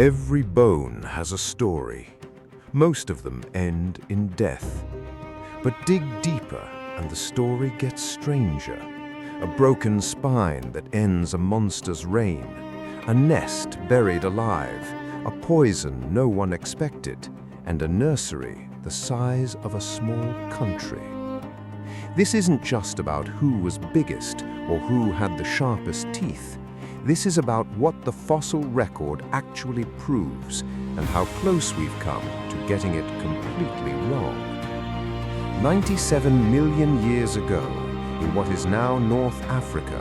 Every bone has a story. Most of them end in death. But dig deeper and the story gets stranger. A broken spine that ends a monster's reign. A nest buried alive. A poison no one expected. And a nursery the size of a small country. This isn't just about who was biggest or who had the sharpest teeth. This is about what the fossil record actually proves and how close we've come to getting it completely wrong. 97 million years ago, in what is now North Africa,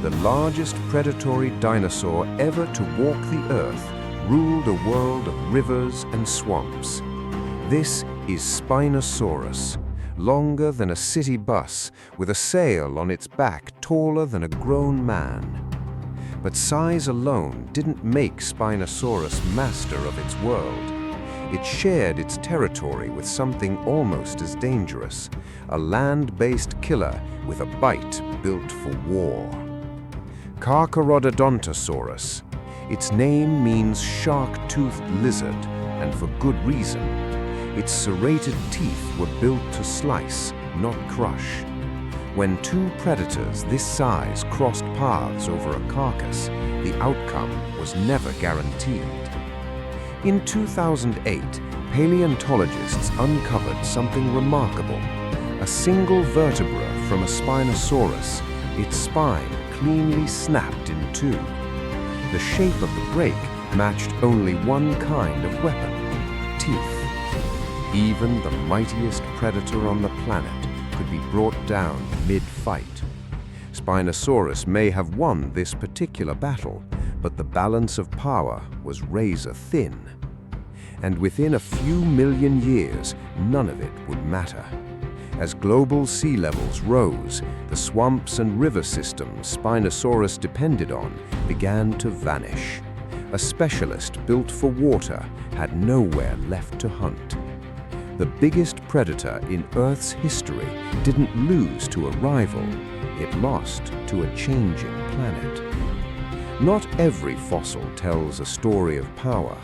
the largest predatory dinosaur ever to walk the earth ruled a world of rivers and swamps. This is Spinosaurus, longer than a city bus, with a sail on its back taller than a grown man. But size alone didn't make Spinosaurus master of its world. It shared its territory with something almost as dangerous, a land-based killer with a bite built for war. Carcharodontosaurus. Its name means shark-toothed lizard, and for good reason. Its serrated teeth were built to slice, not crush. When two predators this size crossed paths over a carcass, the outcome was never guaranteed. In 2008, paleontologists uncovered something remarkable. A single vertebra from a Spinosaurus, its spine cleanly snapped in two. The shape of the break matched only one kind of weapon: teeth. Even the mightiest predator on the planet could be brought down mid-fight. Spinosaurus may have won this particular battle, but the balance of power was razor-thin. And within a few million years, none of it would matter. As global sea levels rose, the swamps and river systems Spinosaurus depended on began to vanish. A specialist built for water had nowhere left to hunt. The biggest predator in Earth's history didn't lose to a rival, it lost to a changing planet. Not every fossil tells a story of power.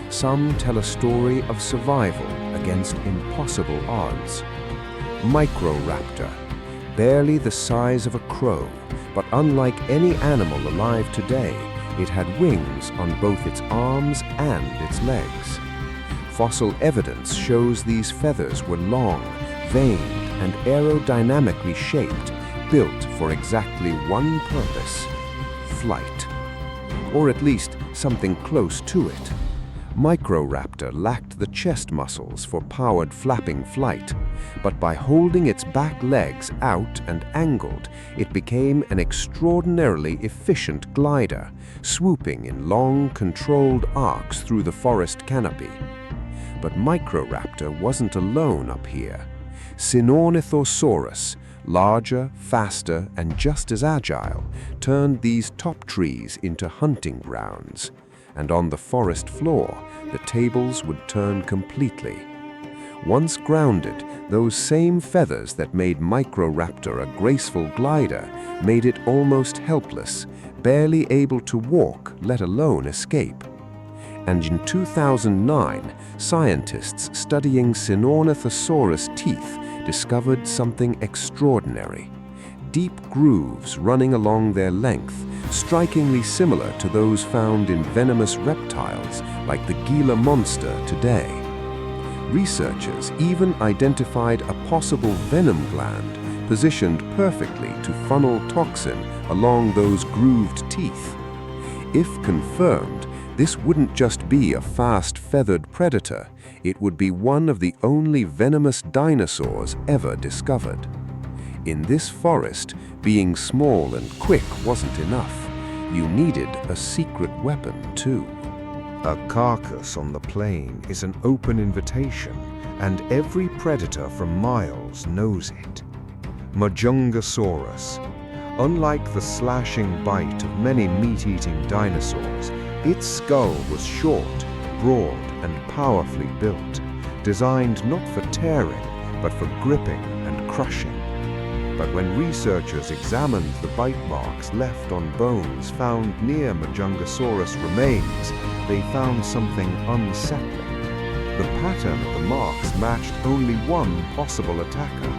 Some tell a story of survival against impossible odds. Microraptor, barely the size of a crow, but unlike any animal alive today, it had wings on both its arms and its legs. Fossil evidence shows these feathers were long, veined, and aerodynamically shaped, built for exactly one purpose: flight. Or at least something close to it. Microraptor lacked the chest muscles for powered flapping flight, but by holding its back legs out and angled, it became an extraordinarily efficient glider, swooping in long, controlled arcs through the forest canopy. But Microraptor wasn't alone up here. Sinornithosaurus, larger, faster, and just as agile, turned these top trees into hunting grounds. And on the forest floor, the tables would turn completely. Once grounded, those same feathers that made Microraptor a graceful glider made it almost helpless, barely able to walk, let alone escape. And in 2009, scientists studying Sinornithosaurus teeth discovered something extraordinary. Deep grooves running along their length, strikingly similar to those found in venomous reptiles like the Gila monster today. Researchers even identified a possible venom gland positioned perfectly to funnel toxin along those grooved teeth. If confirmed, this wouldn't just be a fast feathered predator, it would be one of the only venomous dinosaurs ever discovered. In this forest, being small and quick wasn't enough. You needed a secret weapon too. A carcass on the plain is an open invitation, and every predator from miles knows it. Majungasaurus. Unlike the slashing bite of many meat-eating dinosaurs, its skull was short, broad, and powerfully built, designed not for tearing, but for gripping and crushing. But when researchers examined the bite marks left on bones found near Majungasaurus remains, they found something unsettling. The pattern of the marks matched only one possible attacker,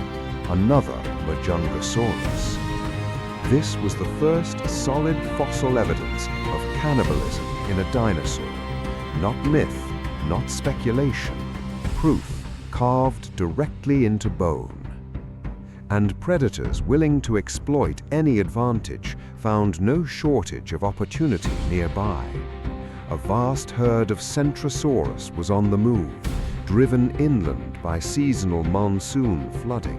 another Majungasaurus. This was the first solid fossil evidence of cannibalism in a dinosaur. Not myth, not speculation, proof carved directly into bone. And predators willing to exploit any advantage found no shortage of opportunity nearby. A vast herd of Centrosaurus was on the move, driven inland by seasonal monsoon flooding.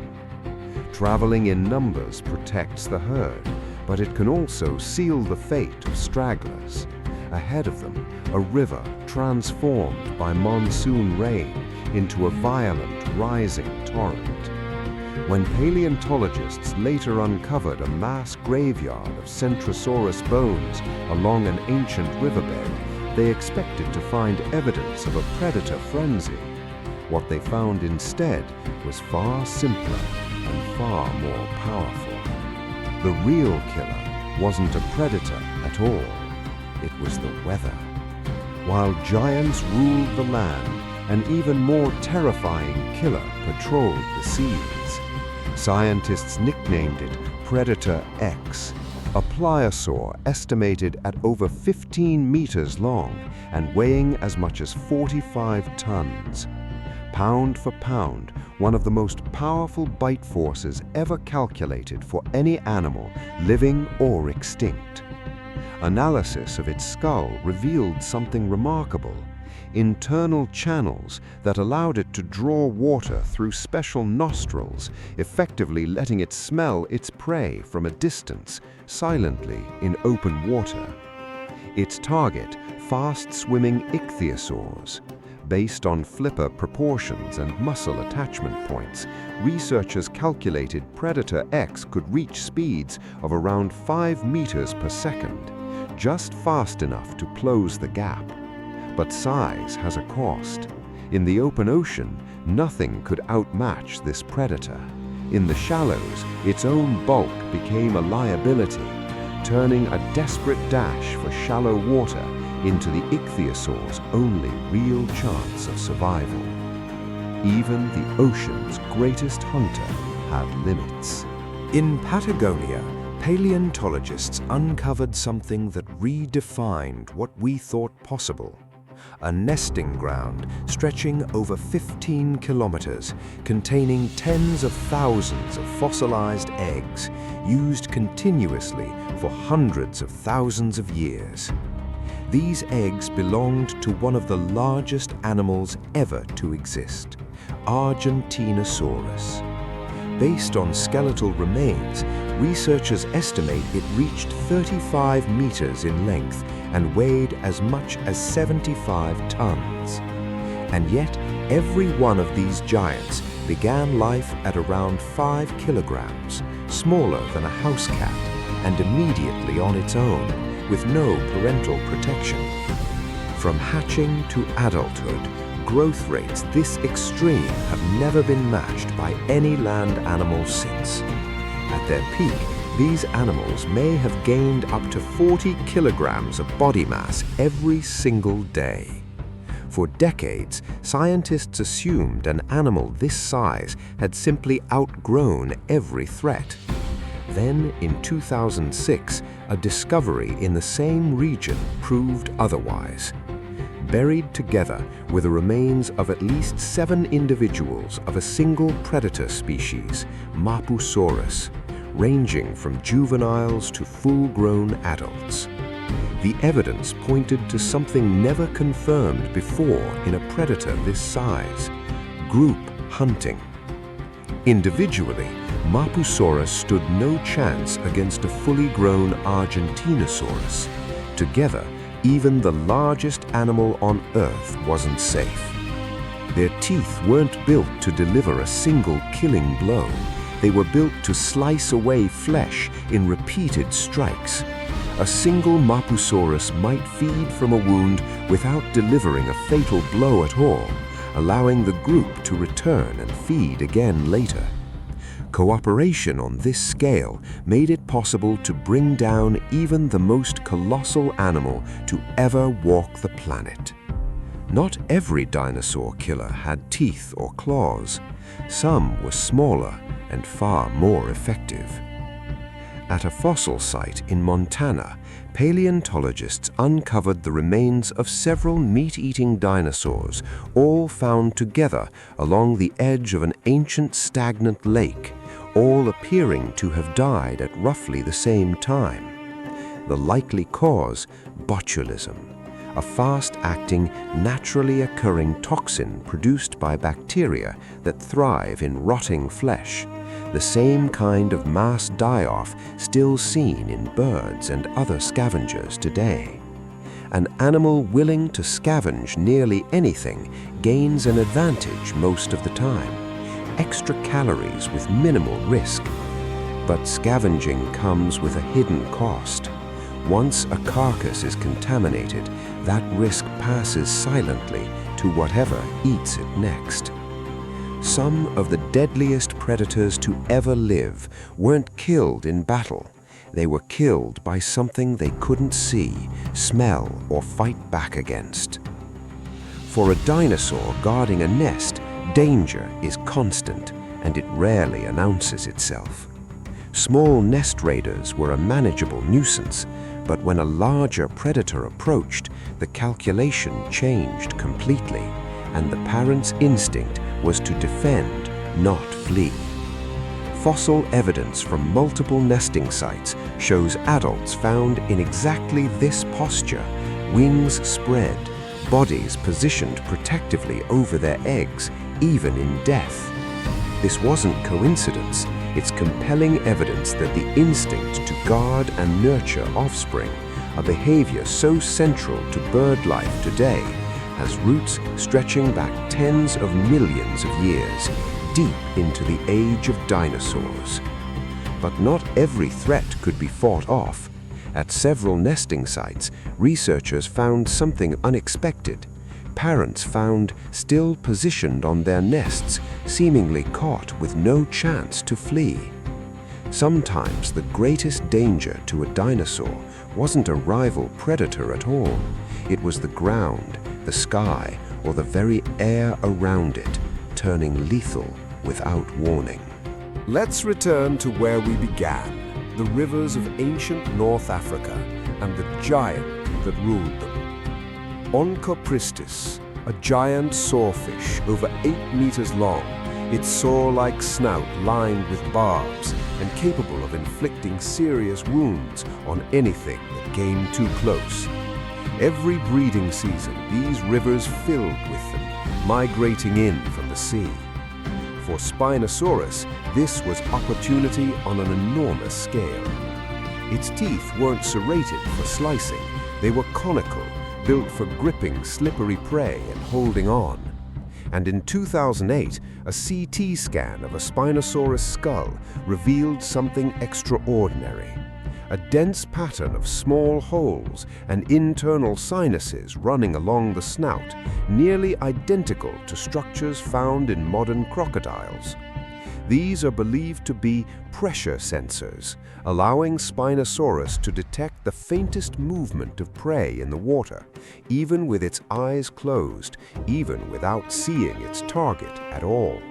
Traveling in numbers protects the herd, but it can also seal the fate of stragglers. Ahead of them, a river transformed by monsoon rain into a violent, rising torrent. When paleontologists later uncovered a mass graveyard of Centrosaurus bones along an ancient riverbed, they expected to find evidence of a predator frenzy. What they found instead was far simpler and far more powerful. The real killer wasn't a predator at all. It was the weather. While giants ruled the land, an even more terrifying killer patrolled the seas. Scientists nicknamed it Predator X, a pliosaur estimated at over 15 meters long and weighing as much as 45 tons. Pound for pound, one of the most powerful bite forces ever calculated for any animal, living or extinct. Analysis of its skull revealed something remarkable: internal channels that allowed it to draw water through special nostrils, effectively letting it smell its prey from a distance, silently in open water. Its target, fast-swimming ichthyosaurs. Based on flipper proportions and muscle attachment points, researchers calculated Predator X could reach speeds of around 5 meters per second, just fast enough to close the gap. But size has a cost. In the open ocean, nothing could outmatch this predator. In the shallows, its own bulk became a liability, turning a desperate dash for shallow water into the ichthyosaur's only real chance of survival. Even the ocean's greatest hunter had limits. In Patagonia, paleontologists uncovered something that redefined what we thought possible. A nesting ground stretching over 15 kilometers, containing tens of thousands of fossilized eggs, used continuously for hundreds of thousands of years. These eggs belonged to one of the largest animals ever to exist, Argentinosaurus. Based on skeletal remains, researchers estimate it reached 35 meters in length and weighed as much as 75 tons. And yet, every one of these giants began life at around 5 kilograms, smaller than a house cat, and immediately on its own, with no parental protection. From hatching to adulthood, growth rates this extreme have never been matched by any land animal since. At their peak, these animals may have gained up to 40 kilograms of body mass every single day. For decades, scientists assumed an animal this size had simply outgrown every threat. Then, in 2006, a discovery in the same region proved otherwise. Buried together were the remains of at least 7 individuals of a single predator species, Mapusaurus, ranging from juveniles to full-grown adults. The evidence pointed to something never confirmed before in a predator this size: group hunting. Individually, Mapusaurus stood no chance against a fully grown Argentinosaurus. Together, even the largest animal on Earth wasn't safe. Their teeth weren't built to deliver a single killing blow. They were built to slice away flesh in repeated strikes. A single Mapusaurus might feed from a wound without delivering a fatal blow at all, allowing the group to return and feed again later. Cooperation on this scale made it possible to bring down even the most colossal animal to ever walk the planet. Not every dinosaur killer had teeth or claws. Some were smaller and far more effective. At a fossil site in Montana, paleontologists uncovered the remains of several meat-eating dinosaurs, all found together along the edge of an ancient stagnant lake, all appearing to have died at roughly the same time. The likely cause, botulism, a fast-acting, naturally occurring toxin produced by bacteria that thrive in rotting flesh, the same kind of mass die-off still seen in birds and other scavengers today. An animal willing to scavenge nearly anything gains an advantage most of the time, extra calories with minimal risk. But scavenging comes with a hidden cost. Once a carcass is contaminated, that risk passes silently to whatever eats it next. Some of the deadliest predators to ever live weren't killed in battle. They were killed by something they couldn't see, smell, or fight back against. For a dinosaur guarding a nest, danger is constant, and it rarely announces itself. Small nest raiders were a manageable nuisance, but when a larger predator approached, the calculation changed completely, and the parent's instinct was to defend, not flee. Fossil evidence from multiple nesting sites shows adults found in exactly this posture, wings spread, bodies positioned protectively over their eggs, even in death. This wasn't coincidence, it's compelling evidence that the instinct to guard and nurture offspring, a behavior so central to bird life today, has roots stretching back tens of millions of years, deep into the age of dinosaurs. But not every threat could be fought off. At several nesting sites, researchers found something unexpected. Parents found still positioned on their nests, seemingly caught with no chance to flee. Sometimes the greatest danger to a dinosaur wasn't a rival predator at all. It was the ground, the sky, or the very air around it, turning lethal without warning. Let's return to where we began, the rivers of ancient North Africa and the giant that ruled them. Onchopristis, a giant sawfish over 8 meters long, its saw-like snout lined with barbs and capable of inflicting serious wounds on anything that came too close. Every breeding season, these rivers filled with them, migrating in from the sea. For Spinosaurus, this was opportunity on an enormous scale. Its teeth weren't serrated for slicing, they were conical, built for gripping slippery prey and holding on. And in 2008, a CT scan of a Spinosaurus skull revealed something extraordinary. A dense pattern of small holes and internal sinuses running along the snout, nearly identical to structures found in modern crocodiles. These are believed to be pressure sensors, allowing Spinosaurus to detect the faintest movement of prey in the water, even with its eyes closed, even without seeing its target at all.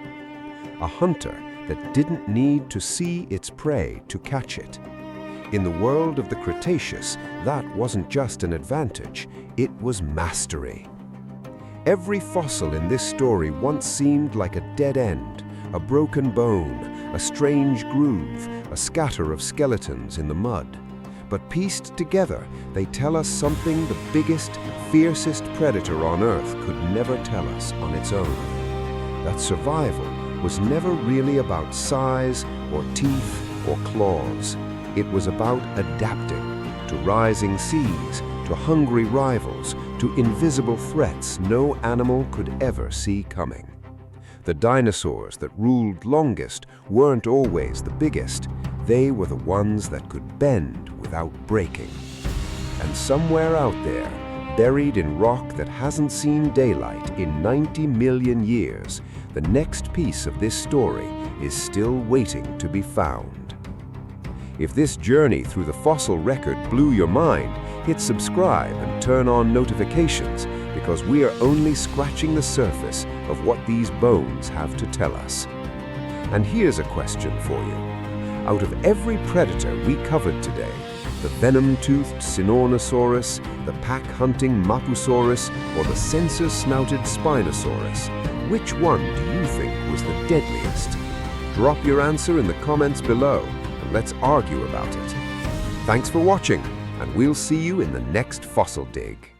A hunter that didn't need to see its prey to catch it. In the world of the Cretaceous, that wasn't just an advantage, it was mastery. Every fossil in this story once seemed like a dead end, a broken bone, a strange groove, a scatter of skeletons in the mud. But pieced together, they tell us something the biggest, fiercest predator on Earth could never tell us on its own. That survival was never really about size or teeth or claws. It was about adapting to rising seas, to hungry rivals, to invisible threats no animal could ever see coming. The dinosaurs that ruled longest weren't always the biggest. They were the ones that could bend without breaking. And somewhere out there, Buried in rock that hasn't seen daylight in 90 million years, the next piece of this story is still waiting to be found. If this journey through the fossil record blew your mind, hit subscribe and turn on notifications, because we are only scratching the surface of what these bones have to tell us. And here's a question for you. Out of every predator we covered today, the venom-toothed Sinornithosaurus, the pack-hunting Mapusaurus, or the sensor-snouted Spinosaurus, which one do you think was the deadliest? Drop your answer in the comments below, and let's argue about it. Thanks for watching, and we'll see you in the next fossil dig.